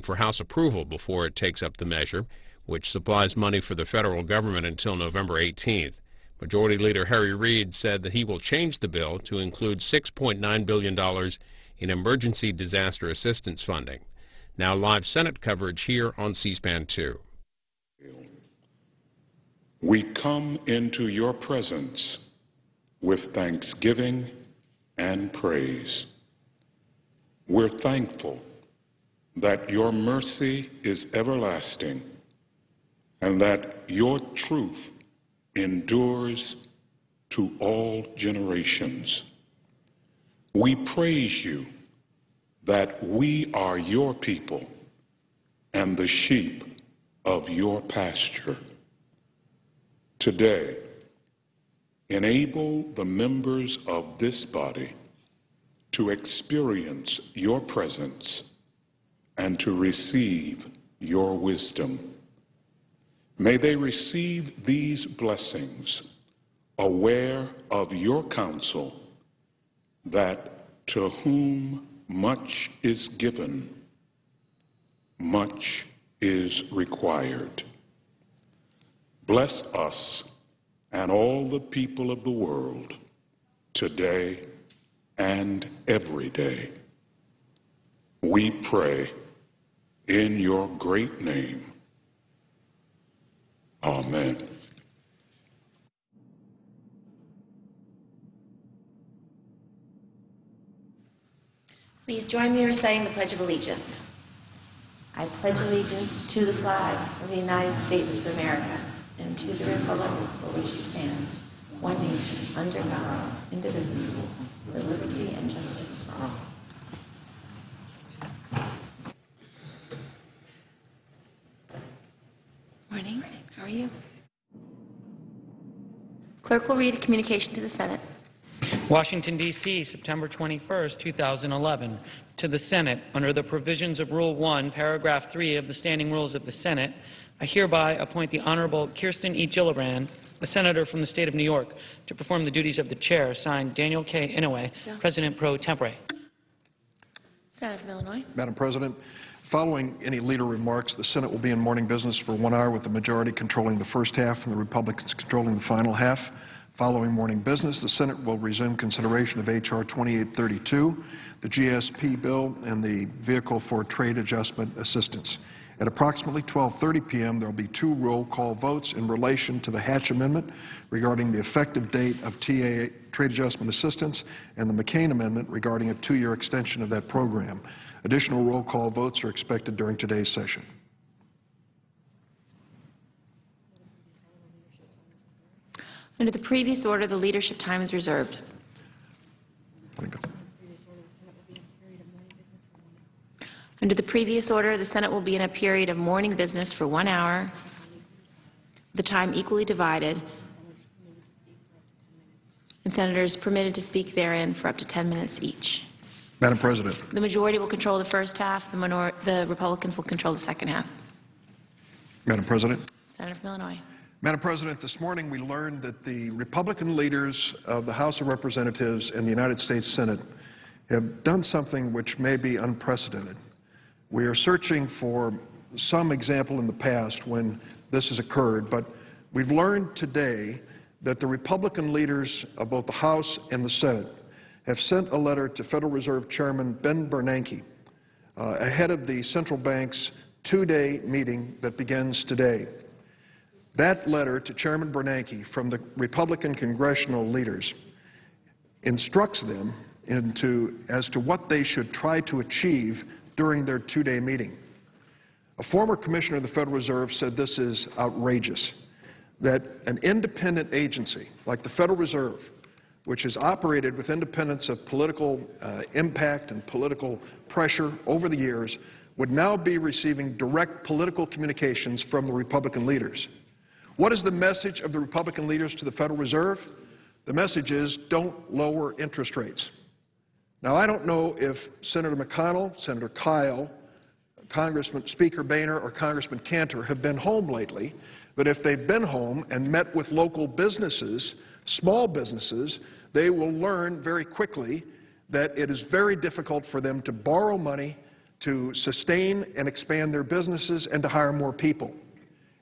for House approval before it takes up the measure, which supplies money for the federal government until November 18th. Majority Leader Harry Reid said that he will change the bill to include $6.9 billion in emergency disaster assistance funding. Now live Senate coverage here on C-SPAN 2. We come into your presence with thanksgiving and praise. We're thankful that your mercy is everlasting and that your truth endures to all generations. We praise you that we are your people and the sheep of your pasture. Today, enable the members of this body to experience your presence and to receive your wisdom. May they receive these blessings, aware of your counsel, that to whom much is given, much is required. Bless us and all the people of the world today and every day. We pray in your great name. Amen. Please join me in reciting the Pledge of Allegiance. I pledge allegiance to the flag of the United States of America and to the republic for which it stands, one nation, under God, indivisible, with liberty and justice for all. Morning. How are you? Clerk will read a communication to the Senate. Washington, D.C., September 21, 2011. To the Senate, under the provisions of Rule 1, Paragraph 3 of the Standing Rules of the Senate, I hereby appoint the Honorable Kirsten E. Gillibrand, a senator from the state of New York, to perform the duties of the chair. Signed, Daniel K. Inouye, President pro tempore. Senator from Illinois. Madam President, following any leader remarks, the Senate will be in morning business for 1 hour with the majority controlling the first half and the Republicans controlling the final half. Following morning business, the Senate will resume consideration of H.R. 2832, the GSP bill, and the Vehicle for Trade Adjustment Assistance. At approximately 12:30 p.m., there will be 2 roll call votes in relation to the Hatch Amendment regarding the effective date of TA Trade Adjustment Assistance and the McCain Amendment regarding a 2-year extension of that program. Additional roll call votes are expected during today's session. Under the previous order, the leadership time is reserved. Under the previous order, the Senate will be in a period of morning business for 1 hour, the time equally divided, and senators permitted to speak therein for up to 10 minutes each. Madam President. The majority will control the first half. The Republicans will control the second half. Madam President. Senator from Illinois. Madam President, this morning we learned that the Republican leaders of the House of Representatives and the United States Senate have done something which may be unprecedented. We are searching for some example in the past when this has occurred, but we've learned today that the Republican leaders of both the House and the Senate have sent a letter to Federal Reserve Chairman Ben Bernanke ahead of the central bank's 2-day meeting that begins today. That letter to Chairman Bernanke from the Republican congressional leaders instructs them as to what they should try to achieve during their 2-day meeting. A former commissioner of the Federal Reserve said this is outrageous, that an independent agency like the Federal Reserve, which has operated with independence of political impact and political pressure over the years, would now be receiving direct political communications from the Republican leaders. What is the message of the Republican leaders to the Federal Reserve? The message is, don't lower interest rates. Now, I don't know if Senator McConnell, Senator Kyle, Congressman Speaker Boehner, or Congressman Cantor have been home lately, but if they've been home and met with local businesses, small businesses, they will learn very quickly that it is very difficult for them to borrow money, to sustain and expand their businesses and to hire more people.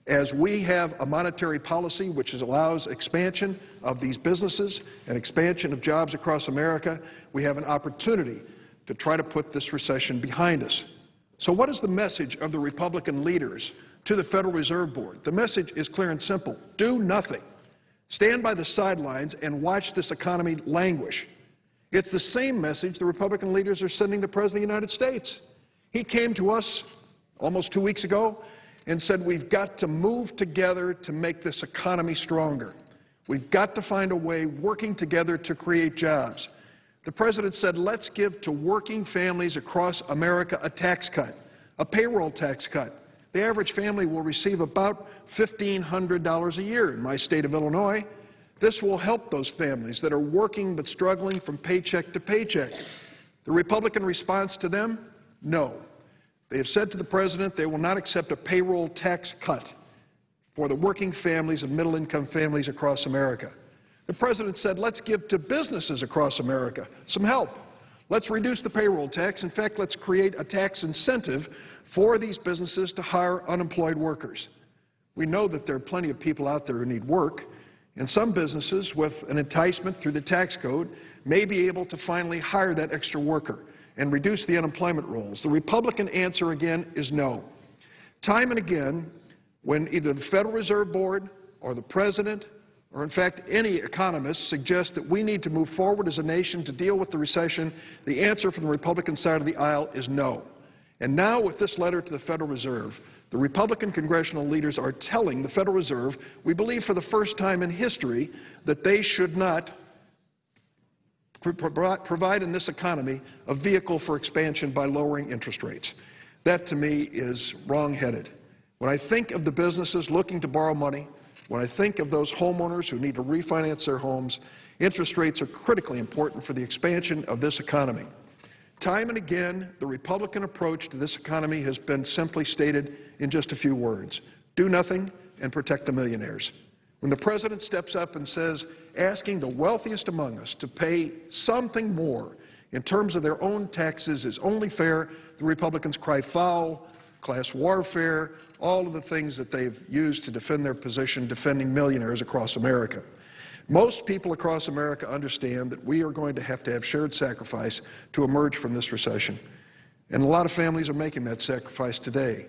As we have a monetary policy which allows expansion of these businesses and expansion of jobs across America, we have an opportunity to try to put this recession behind us. So what is the message of the Republican leaders to the Federal Reserve Board? The message is clear and simple. Do nothing. Stand by the sidelines and watch this economy languish. It's the same message the Republican leaders are sending the President of the United States. He came to us almost 2 weeks ago and said we've got to move together to make this economy stronger. We've got to find a way working together to create jobs. The President said let's give to working families across America a tax cut, a payroll tax cut. The average family will receive about $1,500 a year in my state of Illinois. This will help those families that are working but struggling from paycheck to paycheck. The Republican response to them? No. They have said to the President they will not accept a payroll tax cut for the working families and middle-income families across America. The President said let's give to businesses across America some help. Let's reduce the payroll tax. In fact, let's create a tax incentive for these businesses to hire unemployed workers. We know that there are plenty of people out there who need work, and some businesses, with an enticement through the tax code, may be able to finally hire that extra worker and reduce the unemployment rolls. The Republican answer, again, is no. Time and again, when either the Federal Reserve Board or the President or, in fact, any economist suggest that we need to move forward as a nation to deal with the recession, the answer from the Republican side of the aisle is no. And now, with this letter to the Federal Reserve, the Republican congressional leaders are telling the Federal Reserve, we believe for the first time in history, that they should not provide in this economy a vehicle for expansion by lowering interest rates. That, to me, is wrong-headed. When I think of the businesses looking to borrow money, when I think of those homeowners who need to refinance their homes, interest rates are critically important for the expansion of this economy. Time and again, the Republican approach to this economy has been simply stated in just a few words: do nothing and protect the millionaires. When the President steps up and says asking the wealthiest among us to pay something more in terms of their own taxes is only fair, the Republicans cry foul, class warfare, all of the things that they've used to defend their position defending millionaires across America. Most people across America understand that we are going to have shared sacrifice to emerge from this recession. And a lot of families are making that sacrifice today.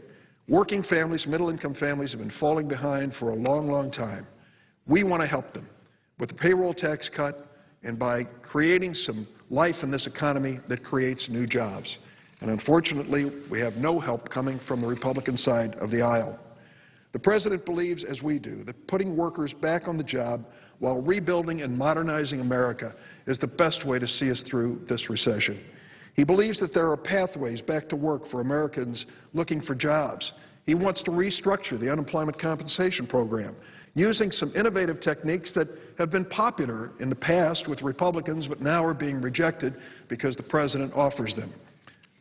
Working families, middle-income families have been falling behind for a long, long time. We want to help them with the payroll tax cut and by creating some life in this economy that creates new jobs. And unfortunately, we have no help coming from the Republican side of the aisle. The President believes, as we do, that putting workers back on the job while rebuilding and modernizing America is the best way to see us through this recession. He believes that there are pathways back to work for Americans looking for jobs. He wants to restructure the unemployment compensation program using some innovative techniques that have been popular in the past with Republicans but now are being rejected because the President offers them.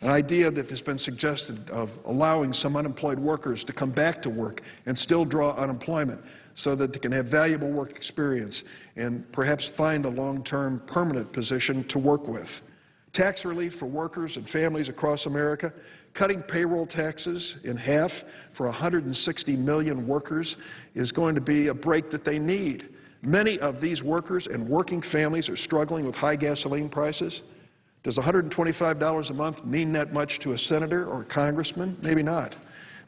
An idea that has been suggested of allowing some unemployed workers to come back to work and still draw unemployment so that they can have valuable work experience and perhaps find a long-term permanent position to work with. Tax relief for workers and families across America, cutting payroll taxes in half for 160 million workers is going to be a break that they need. Many of these workers and working families are struggling with high gasoline prices. Does $125 a month mean that much to a senator or a congressman? Maybe not.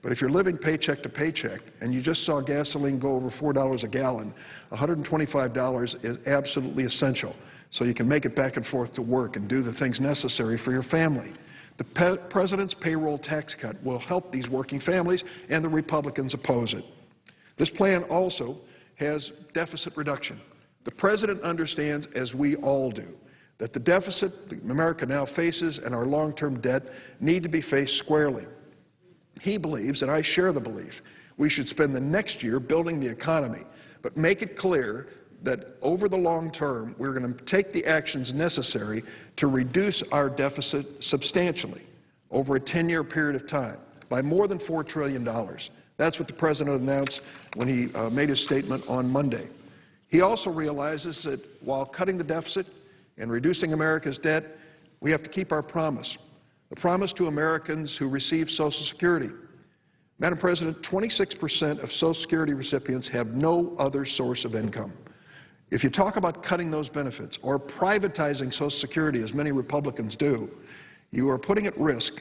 But if you're living paycheck to paycheck and you just saw gasoline go over $4 a gallon, $125 is absolutely essential so you can make it back and forth to work and do the things necessary for your family. The President's payroll tax cut will help these working families, and the Republicans oppose it. This plan also has deficit reduction. The President understands, as we all do, that the deficit that America now faces and our long-term debt need to be faced squarely. He believes, and I share the belief, we should spend the next year building the economy, but make it clear that over the long term, we're going to take the actions necessary to reduce our deficit substantially over a 10-year period of time by more than $4 trillion. That's what the President announced when he made his statement on Monday. He also realizes that while cutting the deficit and reducing America's debt, we have to keep our promise the promise to Americans who receive Social Security. Madam President, 26% of Social Security recipients have no other source of income. If you talk about cutting those benefits or privatizing Social Security, as many Republicans do, you are putting at risk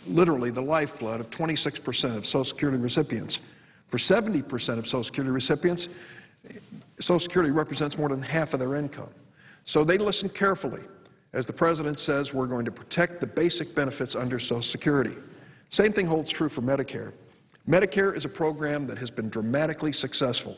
literally the lifeblood of 26% of Social Security recipients. For 70% of Social Security recipients, Social Security represents more than half of their income. So they listen carefully as the President says we're going to protect the basic benefits under Social Security. Same thing holds true for Medicare. Medicare is a program that has been dramatically successful.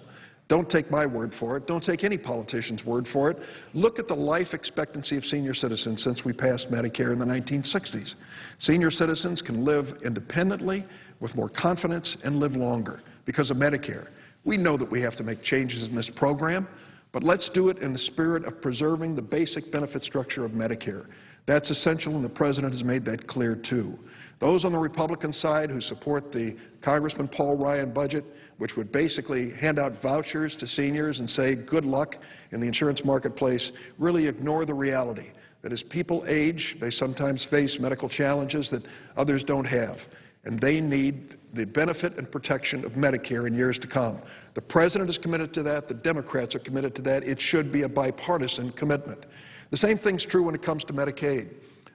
Don't take my word for it. Don't take any politician's word for it. Look at the life expectancy of senior citizens since we passed Medicare in the 1960s. Senior citizens can live independently, with more confidence, and live longer because of Medicare. We know that we have to make changes in this program, but let's do it in the spirit of preserving the basic benefit structure of Medicare. That's essential, and the President has made that clear, too. Those on the Republican side who support the Congressman Paul Ryan budget, which would basically hand out vouchers to seniors and say good luck in the insurance marketplace, really ignore the reality that as people age, they sometimes face medical challenges that others don't have, and they need the benefit and protection of Medicare in years to come. The President is committed to that. The Democrats are committed to that. It should be a bipartisan commitment. The same thing's true when it comes to Medicaid.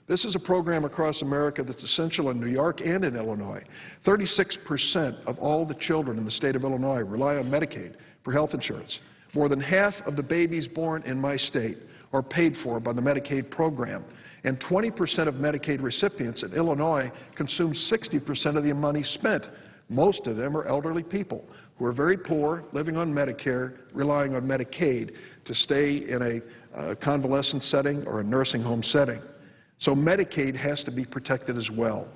This is a program across America that's essential in New York and in Illinois. 36% of all the children in the state of Illinois rely on Medicaid for health insurance. More than half of the babies born in my state are paid for by the Medicaid program. And 20% of Medicaid recipients in Illinois consume 60% of the money spent. Most of them are elderly people who are very poor, living on Medicare, relying on Medicaid to stay in a convalescent setting or a nursing home setting. So Medicaid has to be protected as well.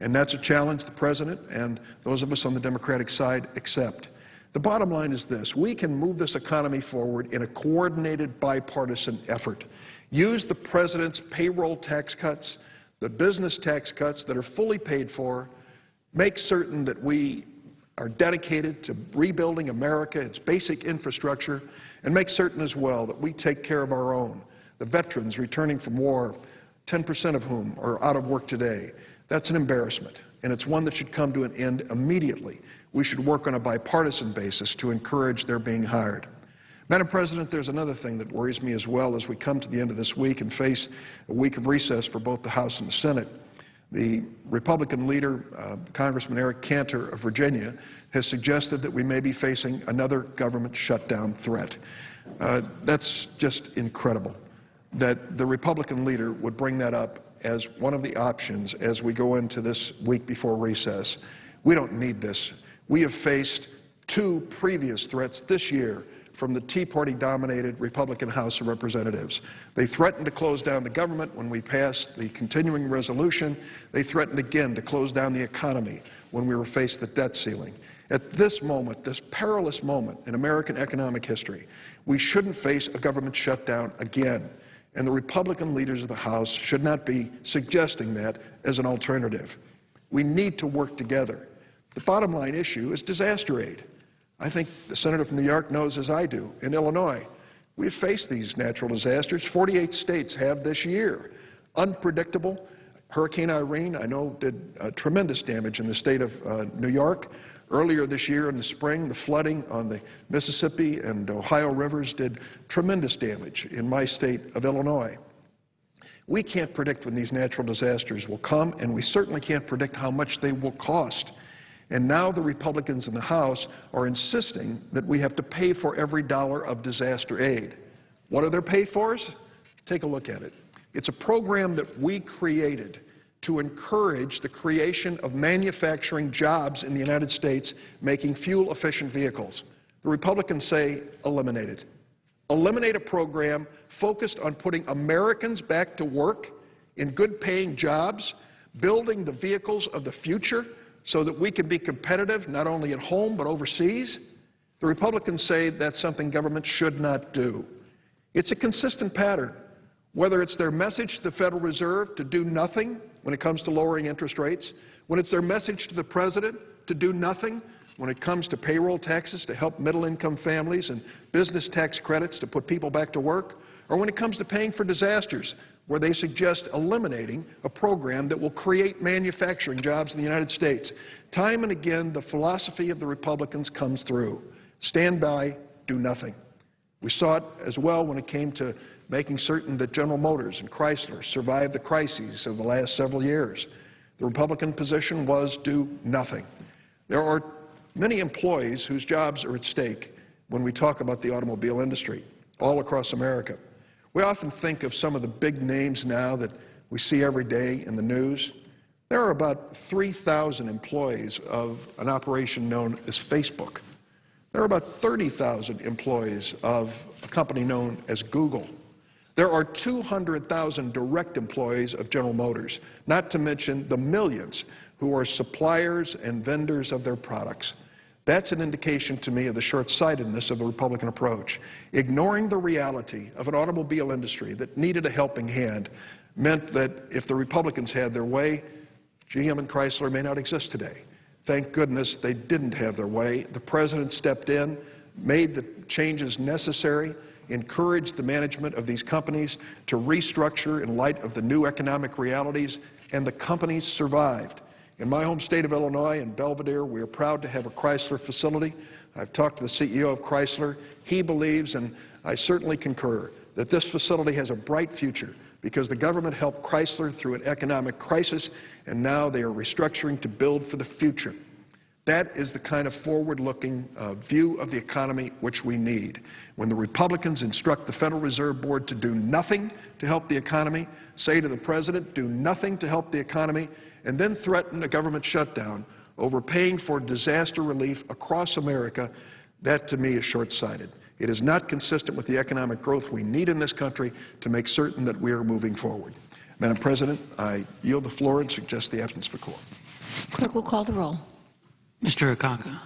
And that's a challenge the President and those of us on the Democratic side accept. The bottom line is this: we can move this economy forward in a coordinated bipartisan effort. Use the President's payroll tax cuts, the business tax cuts that are fully paid for, make certain that we are dedicated to rebuilding America, its basic infrastructure, and make certain as well that we take care of our own, the veterans returning from war, 10% of whom are out of work today. That's an embarrassment, and it's one that should come to an end immediately. We should work on a bipartisan basis to encourage their being hired. Madam President, there's another thing that worries me as well as we come to the end of this week and face a week of recess for both the House and the Senate. The Republican leader, Congressman Eric Cantor of Virginia, has suggested that we may be facing another government shutdown threat. That's just incredible that the Republican leader would bring that up as one of the options as we go into this week before recess. We don't need this. We have faced two previous threats this year from the Tea Party-dominated Republican House of Representatives. They threatened to close down the government when we passed the continuing resolution. They threatened again to close down the economy when we were faced with the debt ceiling. At this moment, this perilous moment in American economic history, we shouldn't face a government shutdown again. And the Republican leaders of the House should not be suggesting that as an alternative. We need to work together. The bottom line issue is disaster aid. I think the Senator from New York knows, as I do, in Illinois, we've faced these natural disasters. 48 states have this year. Unpredictable. Hurricane Irene, I know, did tremendous damage in the state of New York. Earlier this year in the spring, the flooding on the Mississippi and Ohio rivers did tremendous damage in my state of Illinois. We can't predict when these natural disasters will come, and we certainly can't predict how much they will cost. And now the Republicans in the House are insisting that we have to pay for every dollar of disaster aid. What are their pay-fors? Take a look at it. It's a program that we created to encourage the creation of manufacturing jobs in the United States making fuel-efficient vehicles. The Republicans say eliminate it. Eliminate a program focused on putting Americans back to work in good-paying jobs, building the vehicles of the future so that we can be competitive not only at home but overseas. The Republicans say that's something government should not do. It's a consistent pattern. Whether it's their message to the Federal Reserve to do nothing when it comes to lowering interest rates, when it's their message to the President to do nothing when it comes to payroll taxes to help middle-income families and business tax credits to put people back to work, or when it comes to paying for disasters, where they suggest eliminating a program that will create manufacturing jobs in the United States. Time and again, the philosophy of the Republicans comes through. Stand by, do nothing. We saw it as well when it came to making certain that General Motors and Chrysler survived the crises of the last several years. The Republican position was do nothing. There are many employees whose jobs are at stake when we talk about the automobile industry all across America. We often think of some of the big names now that we see every day in the news. There are about 3,000 employees of an operation known as Facebook. There are about 30,000 employees of a company known as Google. There are 200,000 direct employees of General Motors, not to mention the millions who are suppliers and vendors of their products. That's an indication to me of the short-sightedness of the Republican approach. Ignoring the reality of an automobile industry that needed a helping hand meant that if the Republicans had their way, GM and Chrysler may not exist today. Thank goodness they didn't have their way. The President stepped in, made the changes necessary, encouraged the management of these companies to restructure in light of the new economic realities, and the companies survived. In my home state of Illinois, in Belvedere, we are proud to have a Chrysler facility. I've talked to the CEO of Chrysler. He believes, and I certainly concur, that this facility has a bright future because the government helped Chrysler through an economic crisis, and now they are restructuring to build for the future. That is the kind of forward-looking view of the economy which we need. When the Republicans instruct the Federal Reserve Board to do nothing to help the economy, say to the President, do nothing to help the economy, and then threaten a government shutdown over paying for disaster relief across America, that to me is short-sighted. It is not consistent with the economic growth we need in this country to make certain that we are moving forward. Madam President, I yield the floor and suggest the absence for quorum. Clerk will call the roll. Mr. Akaka.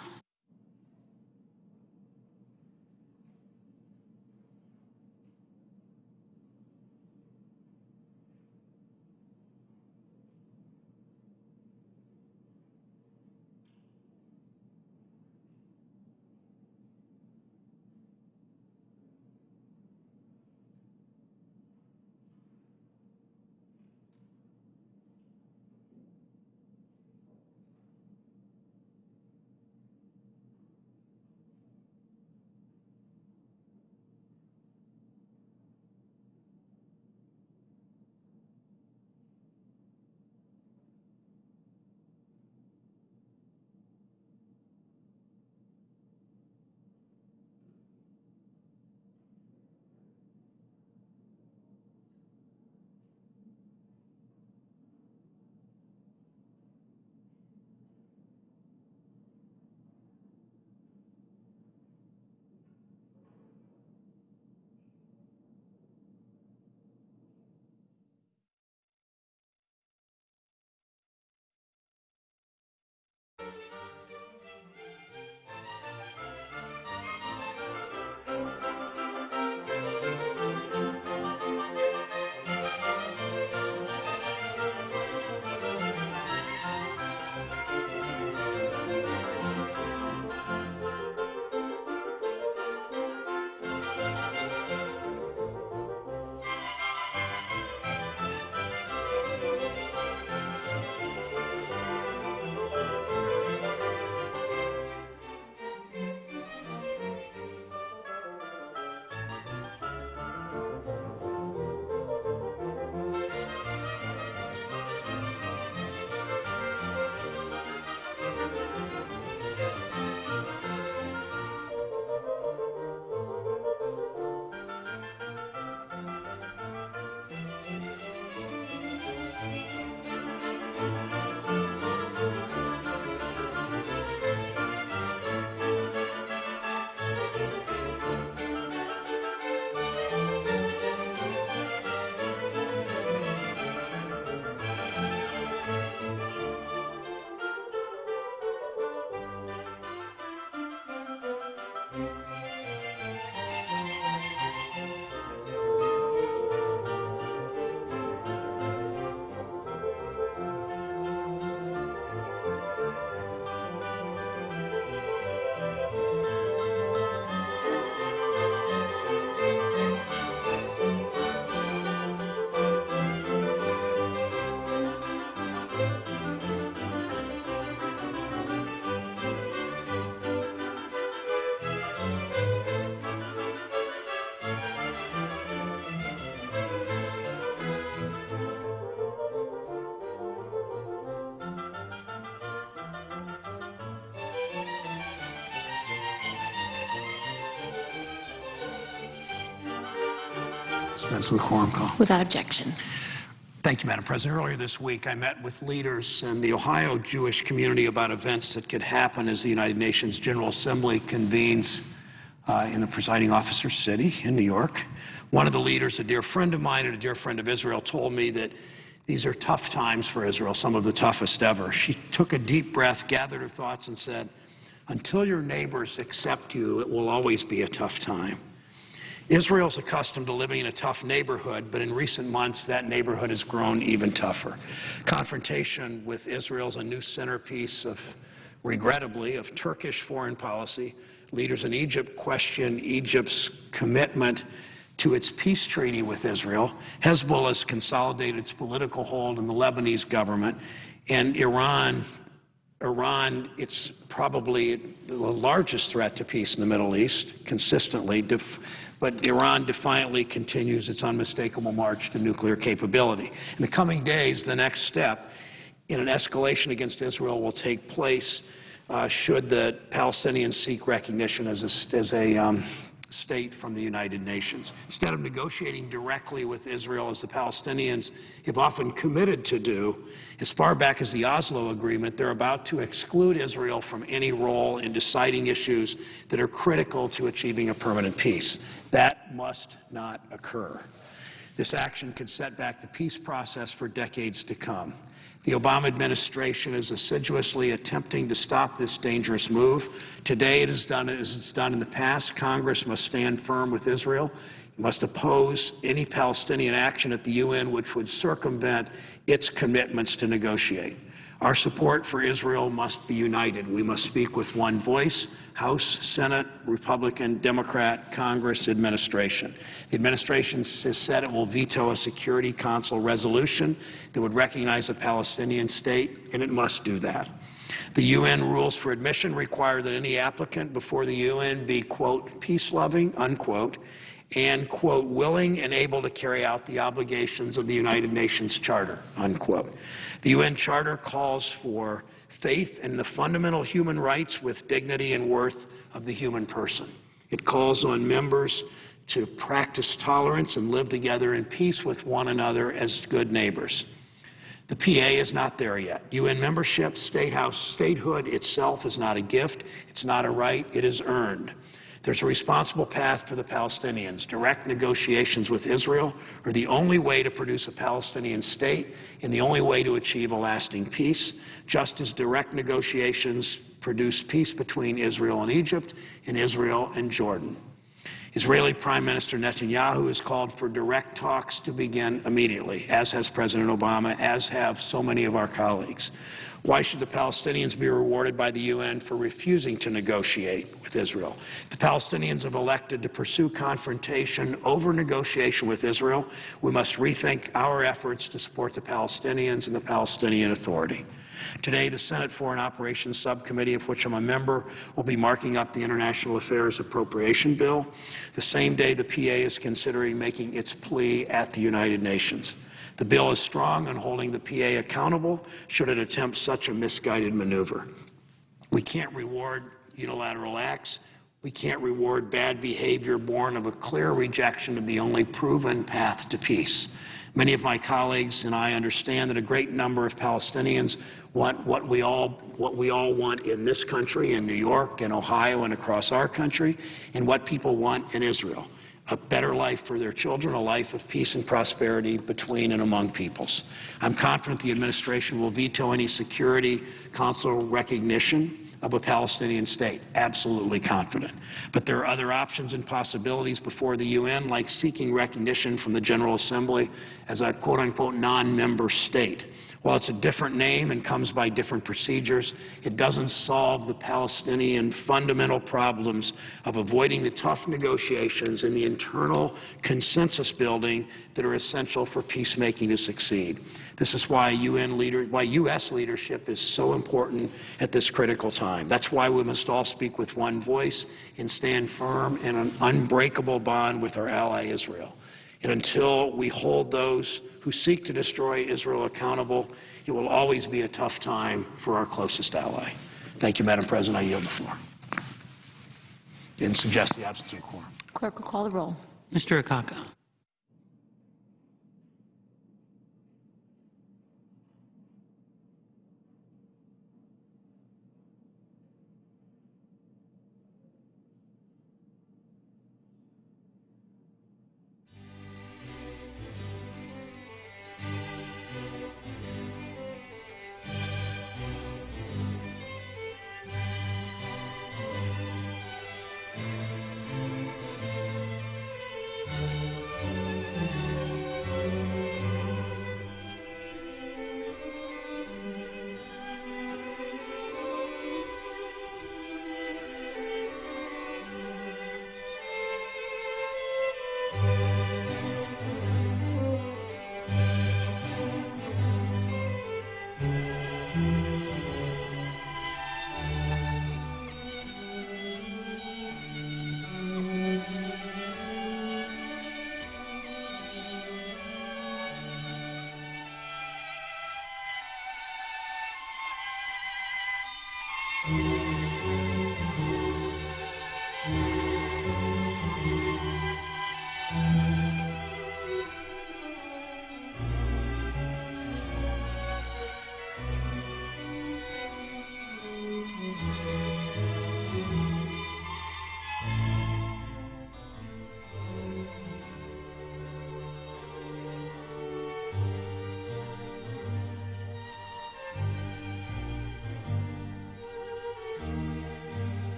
Dispense with the quorum call. Without objection. Thank you, Madam President. Earlier this week, I met with leaders in the Ohio Jewish community about events that could happen as the United Nations General Assembly convenes in the presiding officer's city in New York. One of the leaders, a dear friend of mine and a dear friend of Israel, told me that these are tough times for Israel, some of the toughest ever. She took a deep breath, gathered her thoughts, and said, "Until your neighbors accept you, it will always be a tough time." Israel's accustomed to living in a tough neighborhood, but in recent months that neighborhood has grown even tougher. Confrontation with Israel is a new centerpiece of, regrettably, of Turkish foreign policy. Leaders in Egypt question Egypt's commitment to its peace treaty with Israel. Hezbollah has consolidated its political hold in the Lebanese government, and Iran, it's probably the largest threat to peace in the Middle East, consistently, but Iran defiantly continues its unmistakable march to nuclear capability. In the coming days, the next step in an escalation against Israel will take place should the Palestinians seek recognition as a state from the United Nations. Instead of negotiating directly with Israel, as the Palestinians have often committed to do, as far back as the Oslo Agreement, they're about to exclude Israel from any role in deciding issues that are critical to achieving a permanent peace. That must not occur. This action could set back the peace process for decades to come. The Obama administration is assiduously attempting to stop this dangerous move. Today, it is done as it's done in the past. Congress must stand firm with Israel. It must oppose any Palestinian action at the UN which would circumvent its commitments to negotiate. Our support for Israel must be united. We must speak with one voice, House, Senate, Republican, Democrat, Congress, administration. The administration has said it will veto a Security Council resolution that would recognize a Palestinian state, and it must do that. The UN rules for admission require that any applicant before the UN be, quote, peace-loving, unquote, and, quote, willing and able to carry out the obligations of the United Nations Charter, unquote. The UN Charter calls for faith in the fundamental human rights with dignity and worth of the human person. It calls on members to practice tolerance and live together in peace with one another as good neighbors. The PA is not there yet. UN membership, statehood itself is not a gift. It's not a right. It is earned. There's a responsible path for the Palestinians. Direct negotiations with Israel are the only way to produce a Palestinian state and the only way to achieve a lasting peace, just as direct negotiations produce peace between Israel and Egypt and Israel and Jordan. Israeli Prime Minister Netanyahu has called for direct talks to begin immediately, as has President Obama, as have so many of our colleagues. Why should the Palestinians be rewarded by the UN for refusing to negotiate with Israel? The Palestinians have elected to pursue confrontation over negotiation with Israel. We must rethink our efforts to support the Palestinians and the Palestinian Authority. Today, the Senate Foreign Operations Subcommittee, of which I'm a member, will be marking up the International Affairs Appropriation Bill. The same day, the PA is considering making its plea at the United Nations. The bill is strong on holding the PA accountable should it attempt such a misguided maneuver. We can't reward unilateral acts. We can't reward bad behavior born of a clear rejection of the only proven path to peace. Many of my colleagues and I understand that a great number of Palestinians want what we all want in this country, in New York and Ohio and across our country, and what people want in Israel. A better life for their children, a life of peace and prosperity between and among peoples. I'm confident the administration will veto any Security Council recognition of a Palestinian state. Absolutely confident. But there are other options and possibilities before the UN, like seeking recognition from the General Assembly as a quote-unquote non-member state. While it's a different name and comes by different procedures, it doesn't solve the Palestinian fundamental problems of avoiding the tough negotiations and the internal consensus building that are essential for peacemaking to succeed. This is why U.S. leadership is so important at this critical time. That's why we must all speak with one voice and stand firm in an unbreakable bond with our ally Israel. And until we hold those who seek to destroy Israel accountable, it will always be a tough time for our closest ally. Thank you, Madam President. I yield the floor. And suggest the absence of quorum. Clerk will call the roll. Mr. Akaka.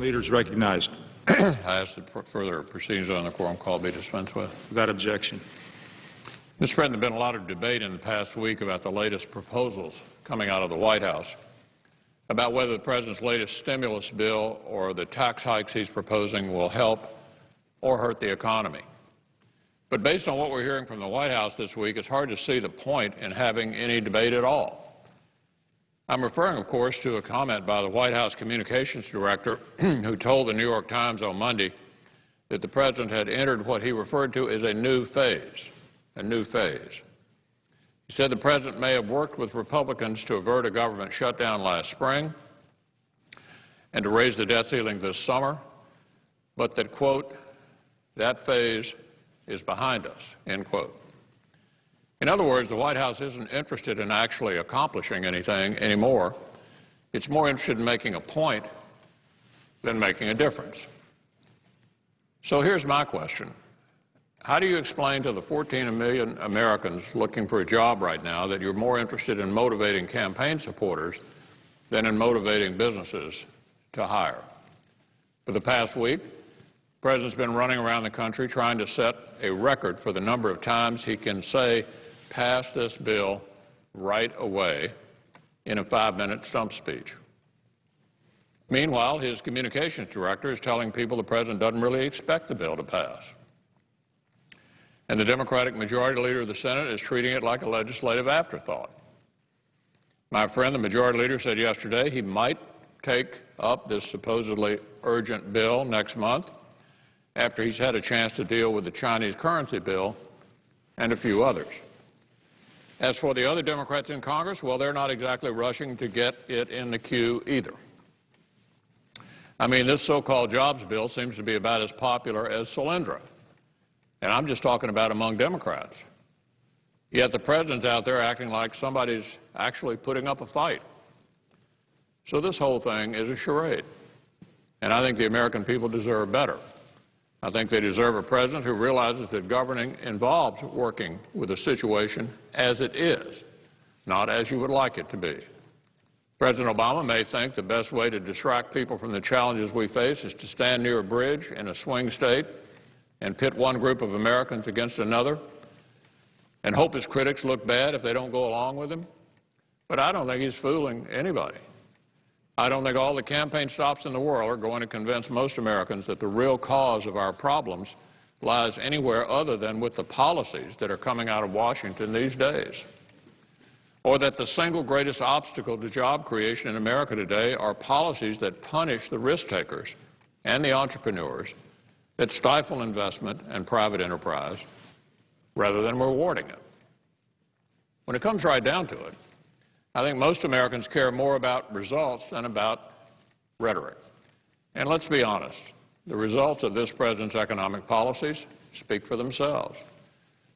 Leaders recognized. I ask that further proceedings on the quorum call be dispensed with. Without objection. Mr. President, there has been a lot of debate in the past week about the latest proposals coming out of the White House. about whether the President's latest stimulus bill or the tax hikes he's proposing will help or hurt the economy. But based on what we're hearing from the White House this week, it's hard to see the point in having any debate at all. I'm referring, of course, to a comment by the White House communications director who told the New York Times on Monday that the President had entered what he referred to as a new phase, a new phase. He said the President may have worked with Republicans to avert a government shutdown last spring and to raise the debt ceiling this summer, but that, quote, that phase is behind us, end quote. In other words, the White House isn't interested in actually accomplishing anything anymore. It's more interested in making a point than making a difference. So here's my question. How do you explain to the 14 million Americans looking for a job right now that you're more interested in motivating campaign supporters than in motivating businesses to hire? For the past week, the President's been running around the country trying to set a record for the number of times he can say, pass this bill right away in a 5-minute stump speech. Meanwhile, his communications director is telling people the President doesn't really expect the bill to pass. And the Democratic Majority Leader of the Senate is treating it like a legislative afterthought. My friend, the Majority Leader, said yesterday he might take up this supposedly urgent bill next month after he's had a chance to deal with the Chinese currency bill and a few others. As for the other Democrats in Congress, well, they're not exactly rushing to get it in the queue either. I mean, this so-called jobs bill seems to be about as popular as Solyndra. And I'm just talking about among Democrats. Yet the President's out there acting like somebody's actually putting up a fight. So this whole thing is a charade. And I think the American people deserve better. I think they deserve a President who realizes that governing involves working with a situation as it is, not as you would like it to be. President Obama may think the best way to distract people from the challenges we face is to stand near a bridge in a swing state and pit one group of Americans against another and hope his critics look bad if they don't go along with him. But I don't think he's fooling anybody. I don't think all the campaign stops in the world are going to convince most Americans that the real cause of our problems lies anywhere other than with the policies that are coming out of Washington these days, or that the single greatest obstacle to job creation in America today are policies that punish the risk takers and the entrepreneurs, that stifle investment and private enterprise rather than rewarding it. When it comes right down to it, I think most Americans care more about results than about rhetoric. And let's be honest, the results of this President's economic policies speak for themselves.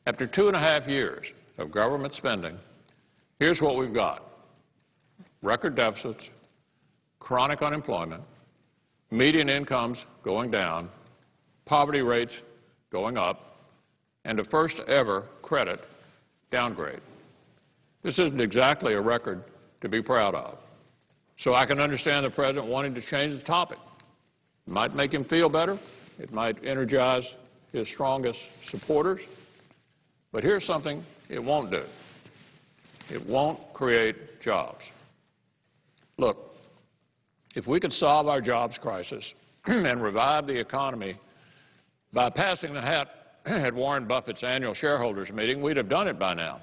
After 2.5 years of government spending, here's what we've got: record deficits, chronic unemployment, median incomes going down, poverty rates going up, and a first-ever credit downgrade. This isn't exactly a record to be proud of. So I can understand the President wanting to change the topic. It might make him feel better. It might energize his strongest supporters. But here's something it won't do. It won't create jobs. Look, if we could solve our jobs crisis and revive the economy by passing the hat at Warren Buffett's annual shareholders meeting, we'd have done it by now.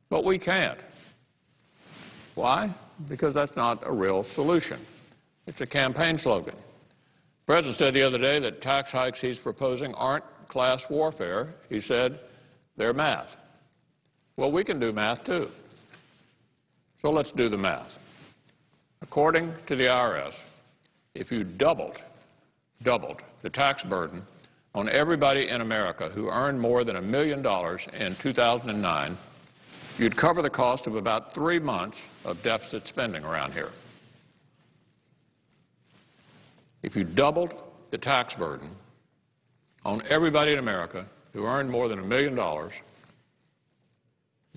But we can't. Why? Because that's not a real solution. It's a campaign slogan. The President said the other day that tax hikes he's proposing aren't class warfare. He said they're math. Well, we can do math too. So let's do the math. According to the IRS, if you doubled the tax burden on everybody in America who earned more than $1 million in 2009, you'd cover the cost of about 3 months of deficit spending around here. If you doubled the tax burden on everybody in America who earned more than $1 million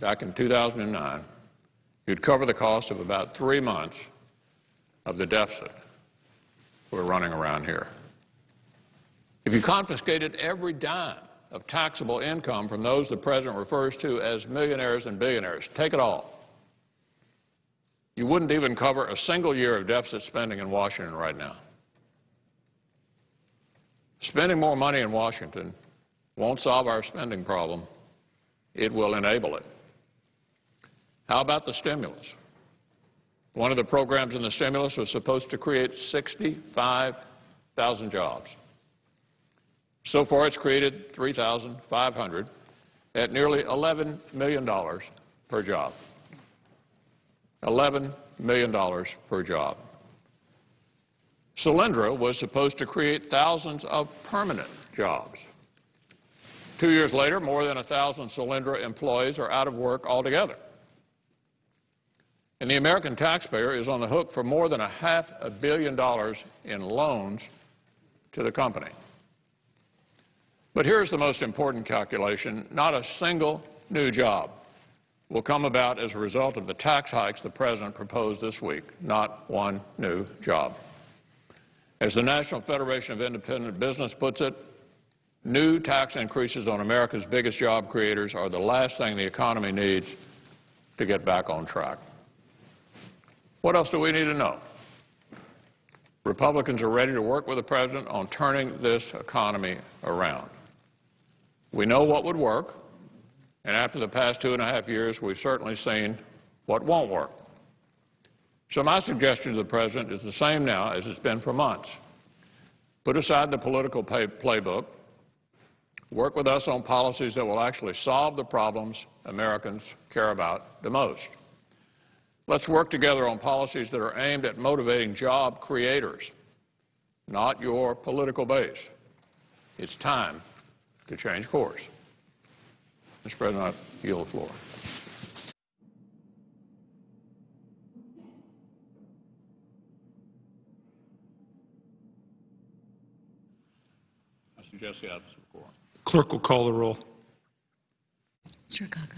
back in 2009, you'd cover the cost of about 3 months of the deficit we're running around here. If you confiscated every dime of taxable income from those the President refers to as millionaires and billionaires, take it all, You wouldn't even cover a single year of deficit spending in Washington right now. Spending more money in Washington won't solve our spending problem. It will enable it. How about the stimulus? One of the programs in the stimulus was supposed to create 65,000 jobs. So far, it's created 3,500 at nearly $11 million per job. $11 million per job. Solyndra was supposed to create thousands of permanent jobs. 2 years later, more than 1,000 Solyndra employees are out of work altogether. And the American taxpayer is on the hook for more than $500 million in loans to the company. But here's the most important calculation. Not a single new job will come about as a result of the tax hikes the President proposed this week. Not one new job. As the National Federation of Independent Business puts it, new tax increases on America's biggest job creators are the last thing the economy needs to get back on track. What else do we need to know? Republicans are ready to work with the President on turning this economy around. We know what would work, and after the past 2.5 years, we've certainly seen what won't work. So my suggestion to the President is the same now as it's been for months. Put aside the political playbook. Work with us on policies that will actually solve the problems Americans care about the most. Let's work together on policies that are aimed at motivating job creators, not your political base. It's time to change course. Mr. President, I yield the floor. I suggest the absence of quorum. Clerk will call the roll. Chicago.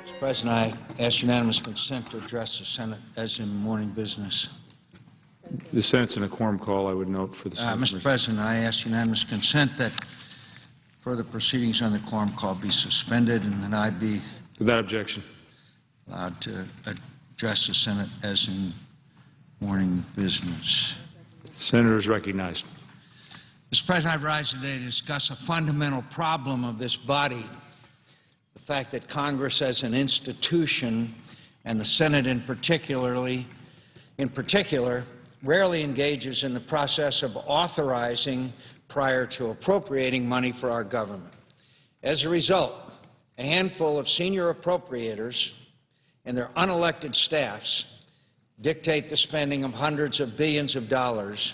Mr. President, I ask unanimous consent to address the Senate as in morning business. The Senate's in a quorum call, I would note for the Senate. Mr. President, I ask unanimous consent that further proceedings on the quorum call be suspended and that I be Without objection. allowed to address the Senate as in morning business. The Senator is recognized. Mr. President, I rise today to discuss a fundamental problem of this body, the fact that Congress as an institution and the Senate in particular, rarely engages in the process of authorizing prior to appropriating money for our government. As a result, a handful of senior appropriators and their unelected staffs dictate the spending of hundreds of billions of dollars,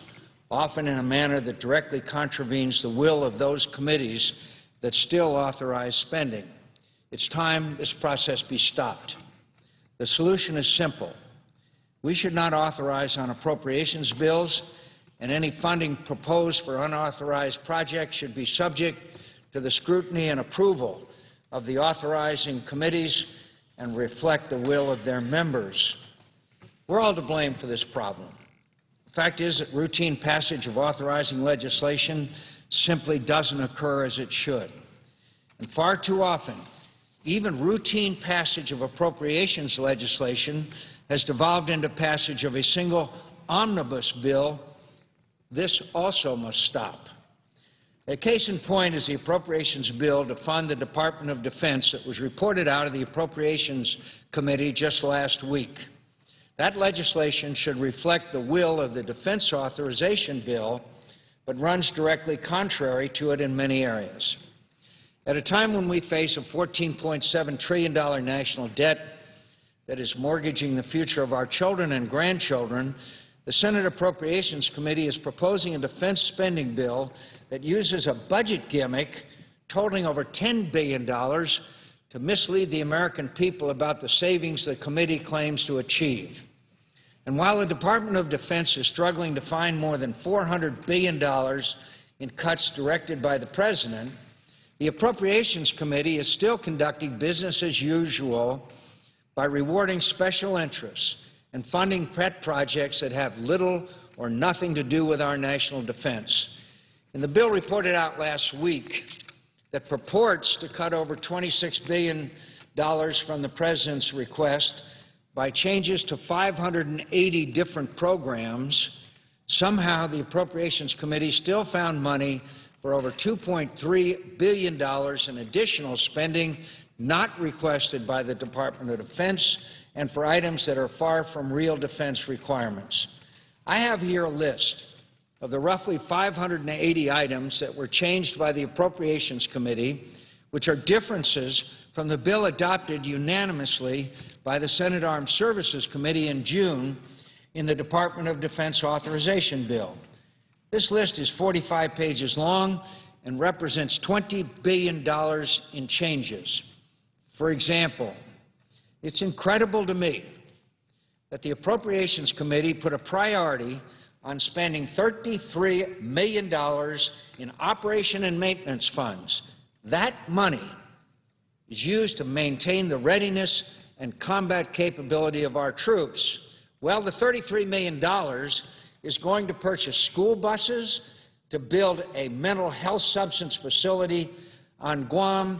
often in a manner that directly contravenes the will of those committees that still authorize spending. It's time this process be stopped. The solution is simple. We should not authorize on appropriations bills, and any funding proposed for unauthorized projects should be subject to the scrutiny and approval of the authorizing committees and reflect the will of their members. We're all to blame for this problem. The fact is that routine passage of authorizing legislation simply doesn't occur as it should. And far too often, even routine passage of appropriations legislation has devolved into passage of a single omnibus bill. This also must stop. A case in point is the appropriations bill to fund the Department of Defense that was reported out of the Appropriations Committee just last week. That legislation should reflect the will of the Defense Authorization Bill, but runs directly contrary to it in many areas. At a time when we face a $14.7 trillion national debt that is mortgaging the future of our children and grandchildren, the Senate Appropriations Committee is proposing a defense spending bill that uses a budget gimmick totaling over $10 billion to mislead the American people about the savings the committee claims to achieve. And while the Department of Defense is struggling to find more than $400 billion in cuts directed by the President, the Appropriations Committee is still conducting business as usual by rewarding special interests and funding pet projects that have little or nothing to do with our national defense. In the bill reported out last week that purports to cut over $26 billion from the President's request by changes to 580 different programs, somehow the Appropriations Committee still found money for over $2.3 billion in additional spending not requested by the Department of Defense and for items that are far from real defense requirements. I have here a list of the roughly 580 items that were changed by the Appropriations Committee, which are differences from the bill adopted unanimously by the Senate Armed Services Committee in June in the Department of Defense Authorization Bill. This list is 45 pages long and represents $20 billion in changes. For example, it's incredible to me that the Appropriations Committee put a priority on spending $33 million in operation and maintenance funds. That money is used to maintain the readiness and combat capability of our troops. Well, the $33 million is going to purchase school buses, to build a mental health substance facility on Guam,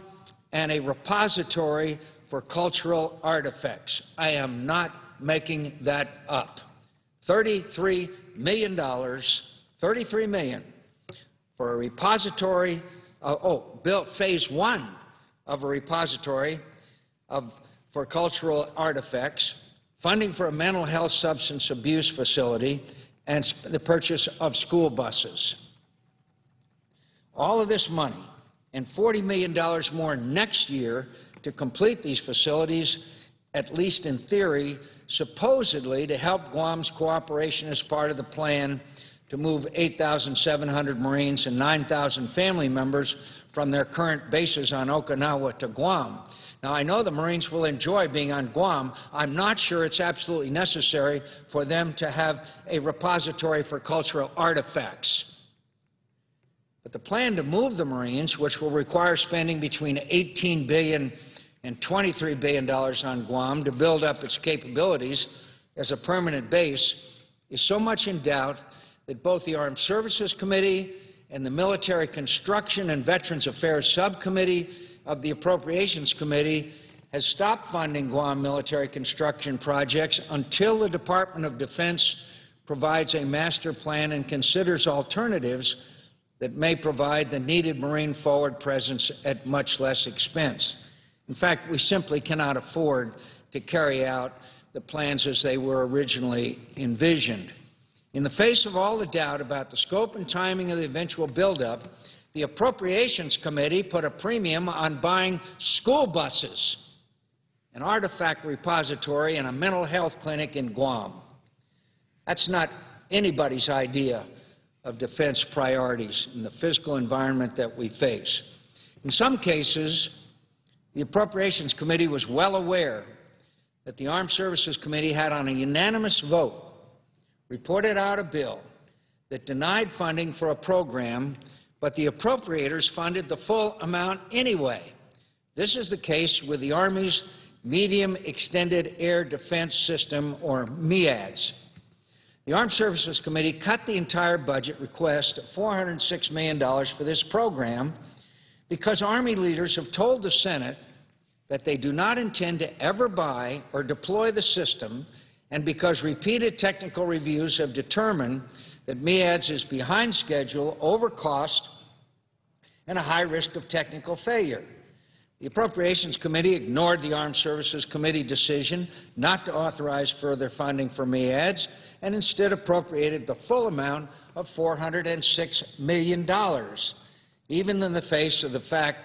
and a repository for cultural artifacts. I am not making that up. $33 million, $33 million for a repository, built phase one of a repository for cultural artifacts, funding for a mental health substance abuse facility, and the purchase of school buses. All of this money and $40 million more next year to complete these facilities, at least in theory, supposedly to help Guam's cooperation as part of the plan to move 8,700 Marines and 9,000 family members from their current bases on Okinawa to Guam. Now, I know the Marines will enjoy being on Guam. I'm not sure it's absolutely necessary for them to have a repository for cultural artifacts. But the plan to move the Marines, which will require spending between $18 billion and $23 billion on Guam to build up its capabilities as a permanent base, is so much in doubt that both the Armed Services Committee and the Military Construction and Veterans Affairs Subcommittee of the Appropriations Committee has stopped funding Guam military construction projects until the Department of Defense provides a master plan and considers alternatives that may provide the needed Marine forward presence at much less expense. In fact, we simply cannot afford to carry out the plans as they were originally envisioned. In the face of all the doubt about the scope and timing of the eventual buildup, the Appropriations Committee put a premium on buying school buses, an artifact repository, and a mental health clinic in Guam. That's not anybody's idea of defense priorities in the fiscal environment that we face. In some cases, the Appropriations Committee was well aware that the Armed Services Committee had, on a unanimous vote, reported out a bill that denied funding for a program, but the appropriators funded the full amount anyway. This is the case with the Army's Medium Extended Air Defense System, or MEADS. The Armed Services Committee cut the entire budget request of $406 million for this program because Army leaders have told the Senate that they do not intend to ever buy or deploy the system, and because repeated technical reviews have determined that MEADS is behind schedule, over cost, and a high risk of technical failure. The Appropriations Committee ignored the Armed Services Committee decision not to authorize further funding for MEADS and instead appropriated the full amount of $406 million, even in the face of the fact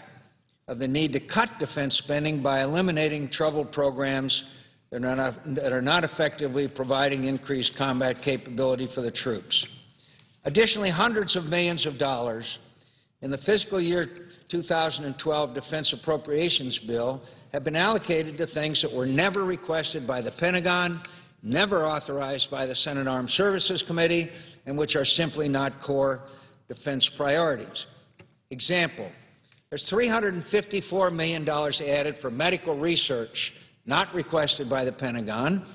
of the need to cut defense spending by eliminating troubled programs that are not effectively providing increased combat capability for the troops. Additionally, hundreds of millions of dollars in the fiscal year 2012 defense appropriations bill have been allocated to things that were never requested by the Pentagon, never authorized by the Senate Armed Services Committee, and which are simply not core defense priorities. Example, there's $354 million added for medical research not requested by the Pentagon,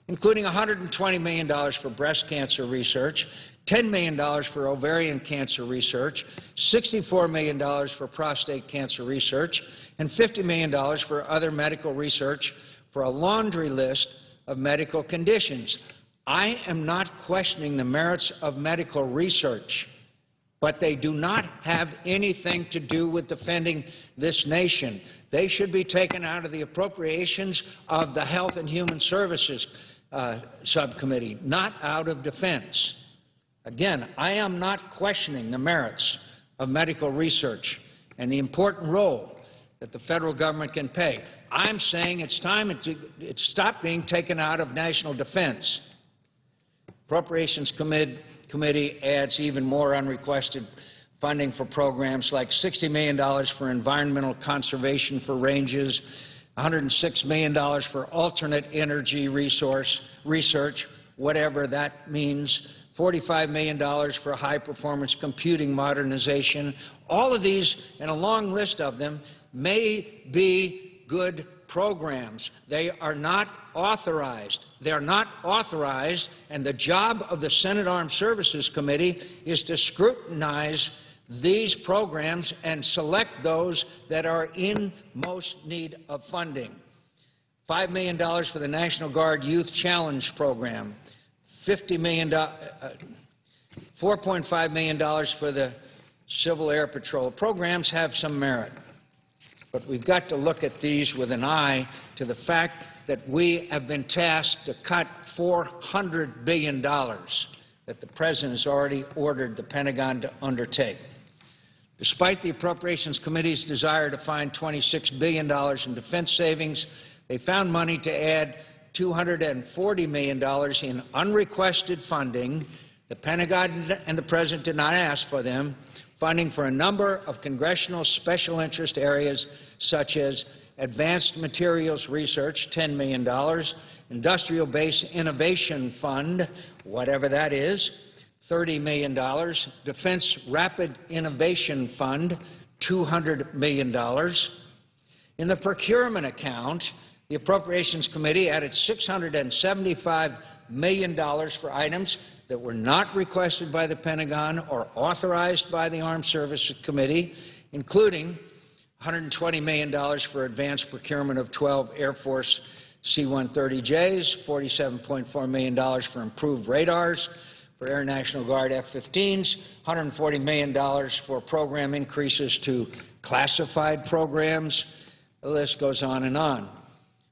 including $120 million for breast cancer research, $10 million for ovarian cancer research, $64 million for prostate cancer research, and $50 million for other medical research for a laundry list of medical conditions. I am not questioning the merits of medical research, but they do not have anything to do with defending this nation. They should be taken out of the appropriations of the Health and Human Services Subcommittee, not out of defense. Again, I am not questioning the merits of medical research and the important role that the federal government can play. I'm saying it's time it stop being taken out of national defense. Appropriations Committee adds even more unrequested funding for programs like $60 million for environmental conservation for ranges, $106 million for alternate energy research, whatever that means, $45 million for high-performance computing modernization. All of these, and a long list of them, may be good programs. They are not authorized. They are not authorized, and the job of the Senate Armed Services Committee is to scrutinize these programs and select those that are in most need of funding. $5 million for the National Guard Youth Challenge Program, $4.5 million for the Civil Air Patrol. Programs have some merit, but we've got to look at these with an eye to the fact that we have been tasked to cut $400 billion that the President has already ordered the Pentagon to undertake. Despite the Appropriations Committee's desire to find $26 billion in defense savings, they found money to add $240 million in unrequested funding. The Pentagon and the President did not ask for them, funding for a number of congressional special interest areas such as Advanced Materials Research, $10 million, Industrial Base Innovation Fund, whatever that is, $30 million, Defense Rapid Innovation Fund, $200 million. In the procurement account, the Appropriations Committee added $675 million for items that were not requested by the Pentagon or authorized by the Armed Services Committee, including $120 million for advanced procurement of 12 Air Force C-130Js, $47.4 million for improved radars for Air National Guard F-15s, $140 million for program increases to classified programs. The list goes on and on.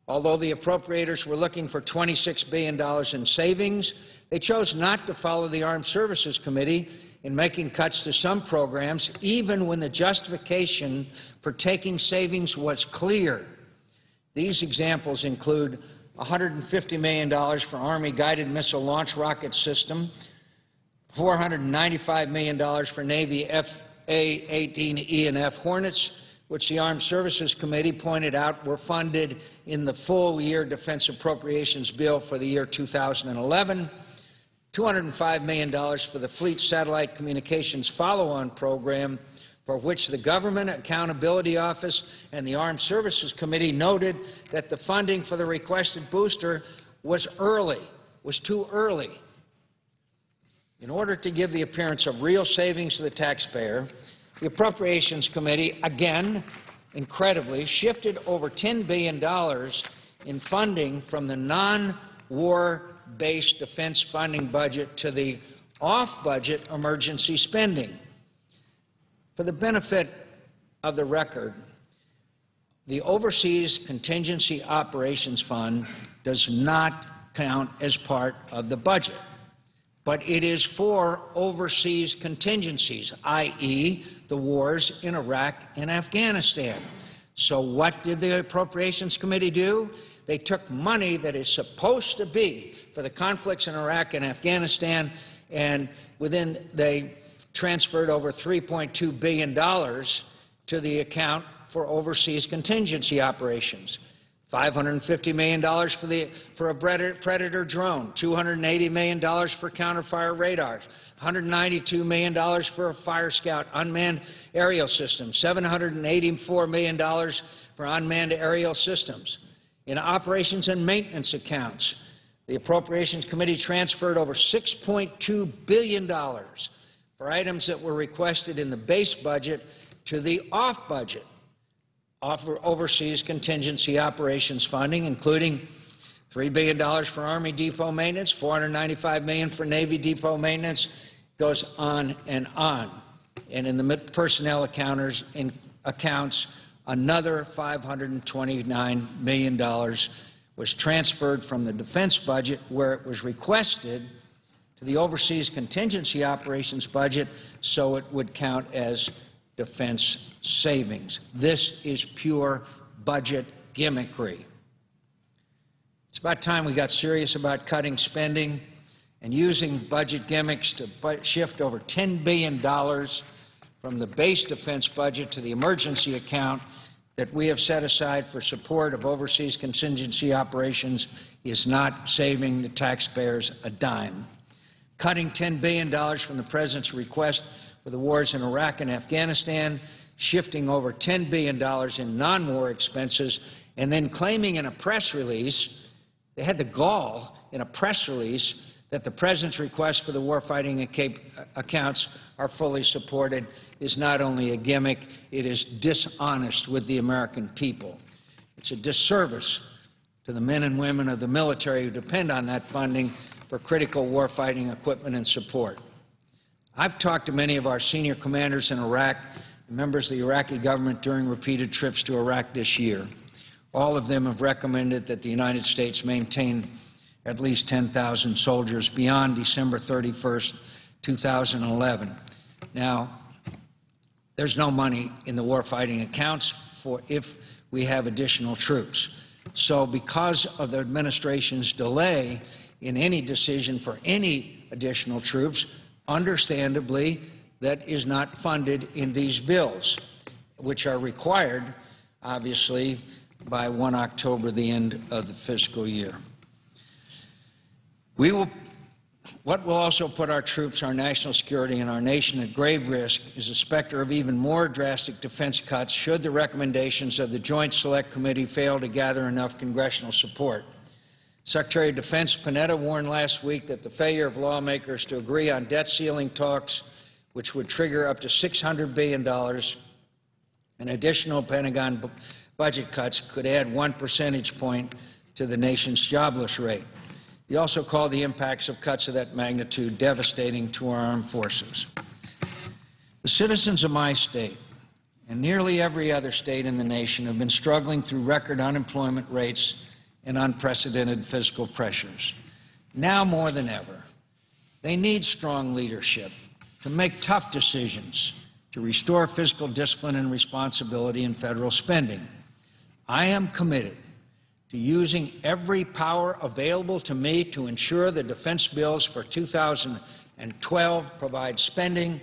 Although the appropriators were looking for $26 billion in savings, they chose not to follow the Armed Services Committee in making cuts to some programs, even when the justification for taking savings was clear. These examples include $150 million for Army Guided Missile Launch Rocket System, $495 million for Navy F/A-18E and F Hornets, which the Armed Services Committee pointed out were funded in the full-year defense appropriations bill for the year 2011, $205 million for the Fleet Satellite Communications Follow-On Program, for which the Government Accountability Office and the Armed Services Committee noted that the funding for the requested booster was too early. In order to give the appearance of real savings to the taxpayer, the Appropriations Committee, again, incredibly, shifted over $10 billion in funding from the non-war-based defense funding budget to the off-budget emergency spending. For the benefit of the record, the Overseas Contingency Operations Fund does not count as part of the budget, but it is for overseas contingencies, i.e., the wars in Iraq and Afghanistan. So what did the Appropriations Committee do? They took money that is supposed to be for the conflicts in Iraq and Afghanistan, and they transferred over $3.2 billion to the account for overseas contingency operations. $550 million for a Predator drone, $280 million for counter-fire radars, $192 million for a Fire Scout unmanned aerial system, $784 million for unmanned aerial systems. In operations and maintenance accounts, the Appropriations Committee transferred over $6.2 billion for items that were requested in the base budget to the off-budget overseas contingency operations funding, including $3 billion for Army depot maintenance, $495 million for Navy depot maintenance, goes on and on. And in the personnel accounts, another $529 million was transferred from the defense budget, where it was requested, to the overseas contingency operations budget, so it would count as defense savings. This is pure budget gimmickry. It's about time we got serious about cutting spending and using budget gimmicks to shift over $10 billion from the base defense budget to the emergency account that we have set aside for support of overseas contingency operations is not saving the taxpayers a dime. Cutting $10 billion from the President's request for the wars in Iraq and Afghanistan, shifting over $10 billion in non-war expenses, and then claiming in a press release, they had the gall in a press release, that the President's request for the warfighting accounts are fully supported, is not only a gimmick, it is dishonest with the American people. It's a disservice to the men and women of the military who depend on that funding for critical warfighting equipment and support. I've talked to many of our senior commanders in Iraq and members of the Iraqi government during repeated trips to Iraq this year. All of them have recommended that the United States maintain at least 10,000 soldiers beyond December 31st, 2011. Now, there's no money in the warfighting accounts for if we have additional troops. So because of the administration's delay in any decision for any additional troops, understandably, that is not funded in these bills, which are required, obviously, by 1 October, the end of the fiscal year. What will also put our troops, our national security, and our nation at grave risk is the specter of even more drastic defense cuts should the recommendations of the Joint Select Committee fail to gather enough congressional support. Secretary of Defense Panetta warned last week that the failure of lawmakers to agree on debt ceiling talks, which would trigger up to $600 billion in additional Pentagon budget cuts, could add 1 percentage point to the nation's jobless rate. He also called the impacts of cuts of that magnitude devastating to our armed forces. The citizens of my state and nearly every other state in the nation have been struggling through record unemployment rates and unprecedented fiscal pressures. Now more than ever, they need strong leadership to make tough decisions to restore fiscal discipline and responsibility in federal spending. I am committed to using every power available to me to ensure the defense bills for 2012 provide spending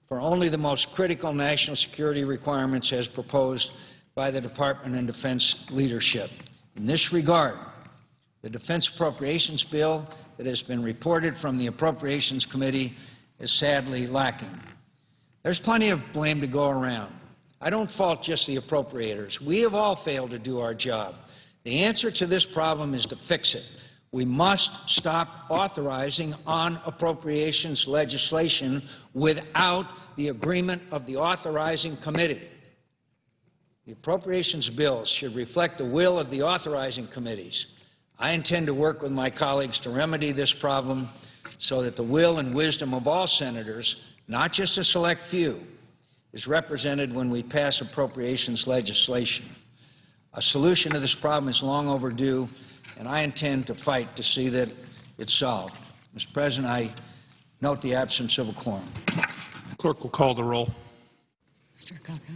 for only the most critical national security requirements as proposed by the Department of Defense leadership. In this regard, the Defense Appropriations Bill that has been reported from the Appropriations Committee is sadly lacking. There's plenty of blame to go around. I don't fault just the appropriators. We have all failed to do our job. The answer to this problem is to fix it We must stop authorizing on-appropriations legislation without the agreement of the authorizing committee. The appropriations bills should reflect the will of the authorizing committees. I intend to work with my colleagues to remedy this problem so that the will and wisdom of all senators, not just a select few, is represented when we pass appropriations legislation. A solution to this problem is long overdue, and I intend to fight to see that it's solved. Mr. President, I note the absence of a quorum. Clerk will call the roll. Mr. Coco.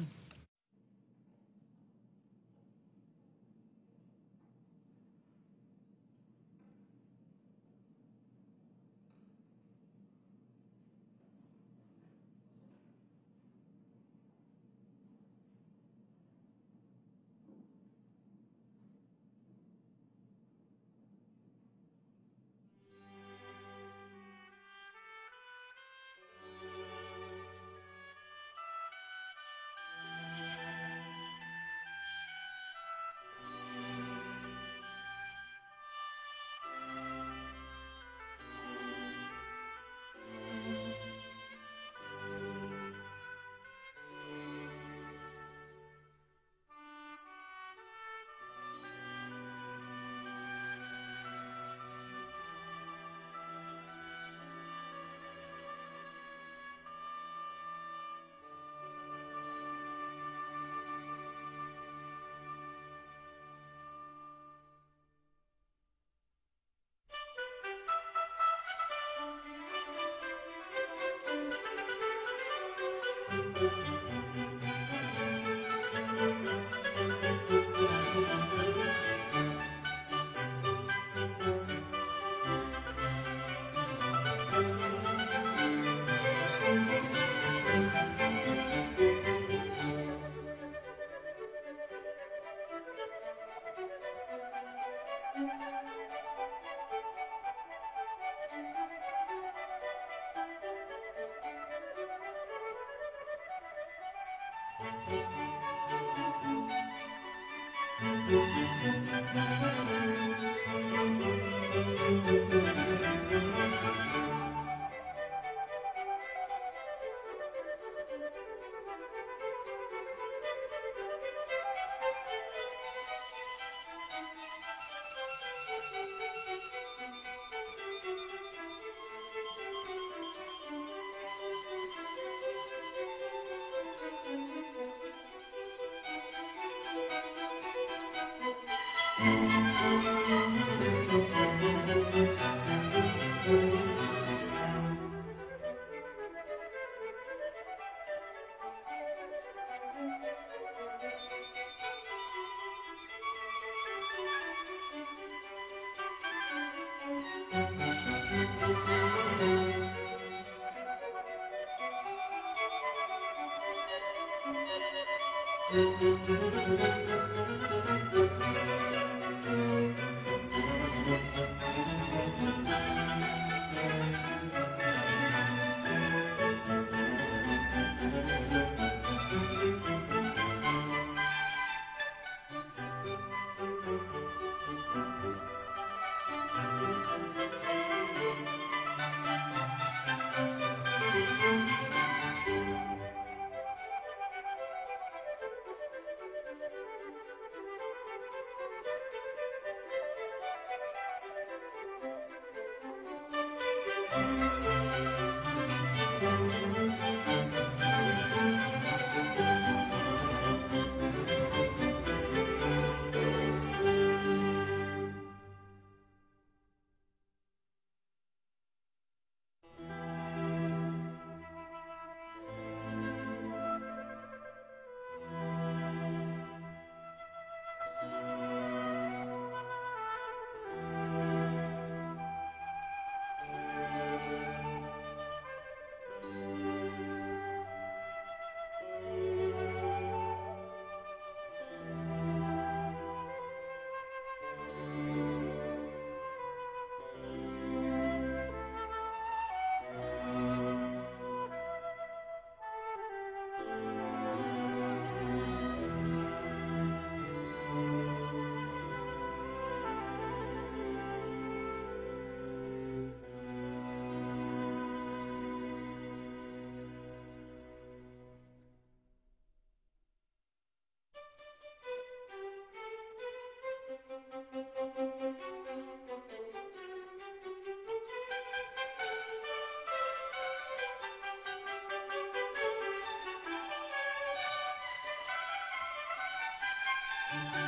Thank you.